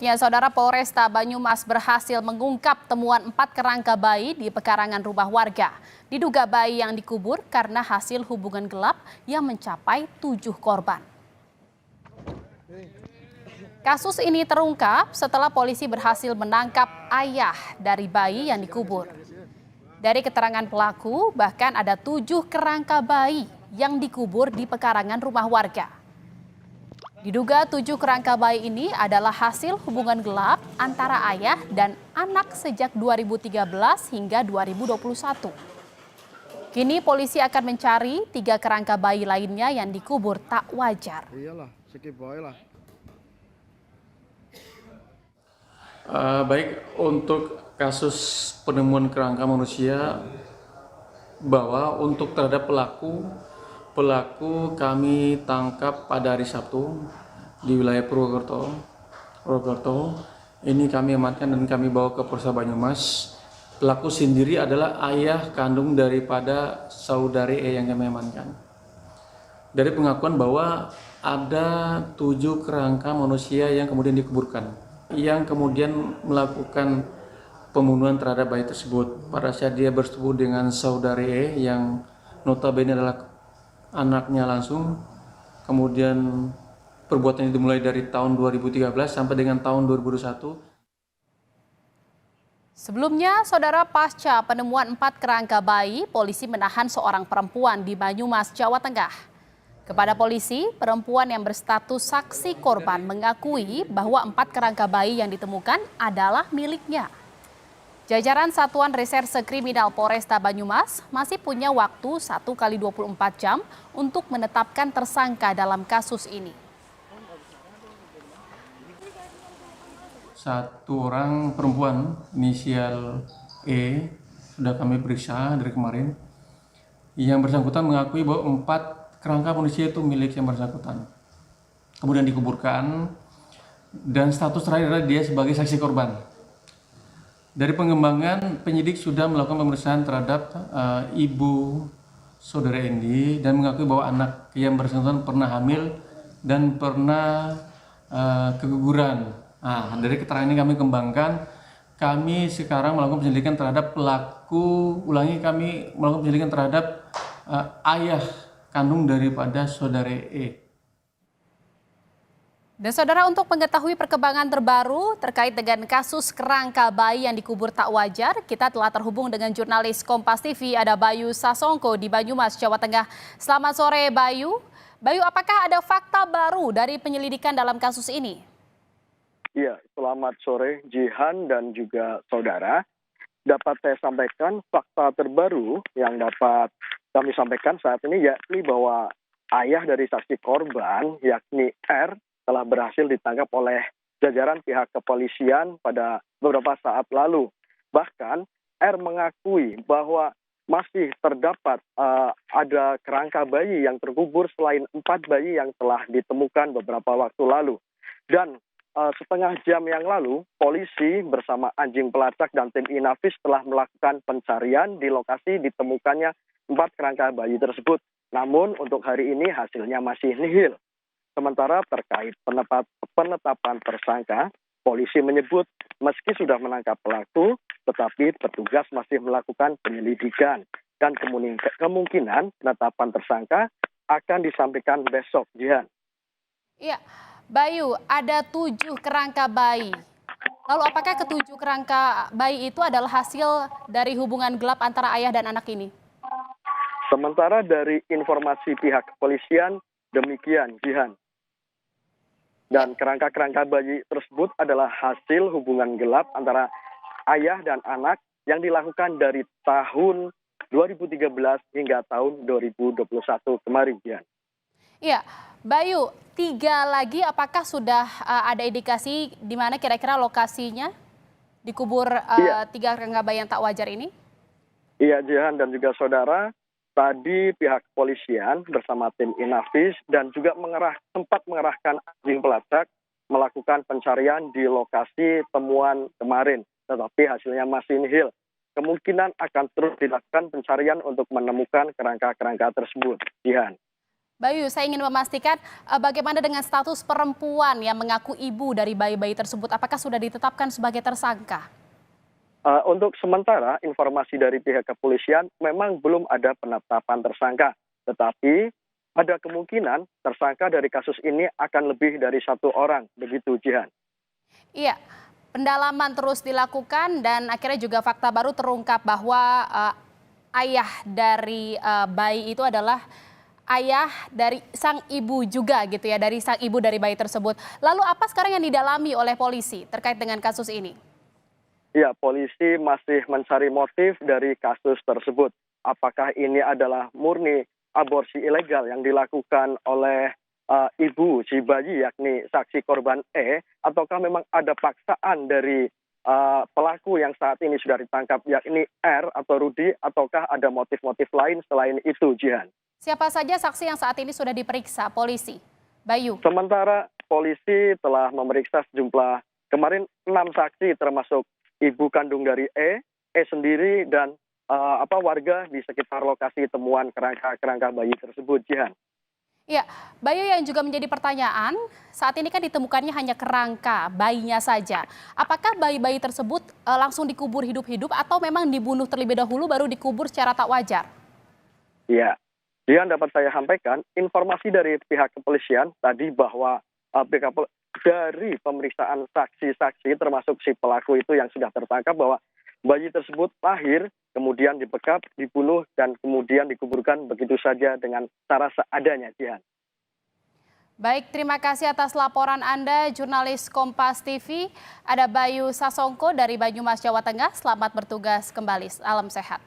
Ya, Saudara, Polresta Banyumas berhasil mengungkap temuan 4 kerangka bayi di pekarangan rumah warga. Diduga bayi yang dikubur karena hasil hubungan gelap yang mencapai 7 korban. Kasus ini terungkap setelah polisi berhasil menangkap ayah dari bayi yang dikubur. Dari keterangan pelaku, bahkan ada 7 kerangka bayi yang dikubur di pekarangan rumah warga. Diduga 7 kerangka bayi ini adalah hasil hubungan gelap antara ayah dan anak sejak 2013 hingga 2021. Kini polisi akan mencari 3 kerangka bayi lainnya yang dikubur tak wajar. Iyalah, skip boy lah. Baik, untuk kasus penemuan kerangka manusia bahwa untuk terhadap pelaku kami tangkap pada hari Sabtu di wilayah Purwokerto. Ini kami amankan dan kami bawa ke Polres Banyumas. Pelaku sendiri adalah ayah kandung daripada saudari E yang kami amankan. Dari pengakuan bahwa ada 7 kerangka manusia yang kemudian dikuburkan, yang kemudian melakukan pembunuhan terhadap bayi tersebut. Pada saat dia bertemu dengan saudari E yang notabene adalah anaknya langsung, kemudian perbuatan itu dimulai dari tahun 2013 sampai dengan tahun 2021. Sebelumnya, Saudara, pasca penemuan 4 kerangka bayi, polisi menahan seorang perempuan di Banyumas, Jawa Tengah. Kepada polisi, perempuan yang berstatus saksi korban mengakui bahwa 4 kerangka bayi yang ditemukan adalah miliknya. Jajaran Satuan Reserse Kriminal Polresta Banyumas masih punya waktu 1 kali 24 jam untuk menetapkan tersangka dalam kasus ini. Satu orang perempuan inisial E sudah kami periksa dari kemarin. Yang bersangkutan mengakui bahwa 4 kerangka manusia itu milik yang bersangkutan. Kemudian dikuburkan dan status terakhir adalah dia sebagai saksi korban. Dari pengembangan, penyidik sudah melakukan pemeriksaan terhadap ibu saudara Endi dan mengakui bahwa anak yang bersangkutan pernah hamil dan pernah keguguran. Nah, dari keterangan ini kami kembangkan, kami sekarang melakukan penyelidikan terhadap pelaku, kami melakukan penyelidikan terhadap ayah kandung daripada saudara E. Dan Saudara, untuk mengetahui perkembangan terbaru terkait dengan kasus kerangka bayi yang dikubur tak wajar, kita telah terhubung dengan jurnalis Kompas TV, ada Bayu Sasongko di Banyumas, Jawa Tengah. Selamat sore, Bayu. Bayu, apakah ada fakta baru dari penyelidikan dalam kasus ini? Iya, selamat sore Jihan dan juga saudara. Dapat saya sampaikan fakta terbaru yang dapat kami sampaikan saat ini, yakni bahwa ayah dari saksi korban, yakni R, telah berhasil ditangkap oleh jajaran pihak kepolisian pada beberapa saat lalu. Bahkan R mengakui bahwa masih terdapat ada kerangka bayi yang terkubur selain 4 bayi yang telah ditemukan beberapa waktu lalu. Dan setengah jam yang lalu, polisi bersama anjing pelacak dan tim Inafis telah melakukan pencarian di lokasi ditemukannya 4 kerangka bayi tersebut. Namun untuk hari ini hasilnya masih nihil. Sementara terkait penetapan tersangka, polisi menyebut meski sudah menangkap pelaku, tetapi petugas masih melakukan penyelidikan. Dan kemungkinan penetapan tersangka akan disampaikan besok, Jihan. Iya, Bayu, ada 7 kerangka bayi. Lalu apakah ke-7 kerangka bayi itu adalah hasil dari hubungan gelap antara ayah dan anak ini? Sementara dari informasi pihak kepolisian, demikian, Jihan. Dan kerangka-kerangka bayi tersebut adalah hasil hubungan gelap antara ayah dan anak yang dilakukan dari tahun 2013 hingga tahun 2021 kemarin, Jihan. Iya, Bayu, 3 lagi apakah sudah ada indikasi di mana kira-kira lokasinya dikubur 3 kerangka bayi yang tak wajar ini? Iya, Jihan dan juga saudara. Tadi pihak kepolisian bersama tim Inafis dan juga sempat mengerahkan anjing pelacak melakukan pencarian di lokasi temuan kemarin. Tetapi hasilnya masih nihil. Kemungkinan akan terus dilakukan pencarian untuk menemukan kerangka-kerangka tersebut. Jihan. Bayu, saya ingin memastikan bagaimana dengan status perempuan yang mengaku ibu dari bayi-bayi tersebut, apakah sudah ditetapkan sebagai tersangka? Untuk sementara, informasi dari pihak kepolisian memang belum ada penetapan tersangka. Tetapi ada kemungkinan tersangka dari kasus ini akan lebih dari 1 orang, begitu Jihan. Iya, pendalaman terus dilakukan dan akhirnya juga fakta baru terungkap bahwa ayah dari bayi itu adalah ayah dari sang ibu juga gitu ya, dari sang ibu dari bayi tersebut. Lalu apa sekarang yang didalami oleh polisi terkait dengan kasus ini? Ya, polisi masih mencari motif dari kasus tersebut. Apakah ini adalah murni aborsi ilegal yang dilakukan oleh ibu si bayi, yakni saksi korban E, ataukah memang ada paksaan dari pelaku yang saat ini sudah ditangkap, yakni R atau Rudi, ataukah ada motif-motif lain selain itu, Jihan? Siapa saja saksi yang saat ini sudah diperiksa polisi? Bayu. Sementara polisi telah memeriksa sejumlah kemarin 6 saksi termasuk ibu kandung dari E sendiri dan warga di sekitar lokasi temuan kerangka bayi tersebut, Jihan. Ya, Bayu, yang juga menjadi pertanyaan, saat ini kan ditemukannya hanya kerangka bayinya saja. Apakah bayi-bayi tersebut langsung dikubur hidup-hidup atau memang dibunuh terlebih dahulu baru dikubur secara tak wajar? Ya, Jihan, dapat saya sampaikan informasi dari pihak kepolisian tadi bahwa dari pemeriksaan saksi-saksi termasuk si pelaku itu yang sudah tertangkap bahwa bayi tersebut lahir, kemudian dibekap, dibunuh, dan kemudian dikuburkan begitu saja dengan cara seadanya, Jihan. Baik, terima kasih atas laporan Anda, jurnalis Kompas TV. Ada Bayu Sasongko dari Banyumas, Jawa Tengah. Selamat bertugas kembali, salam sehat.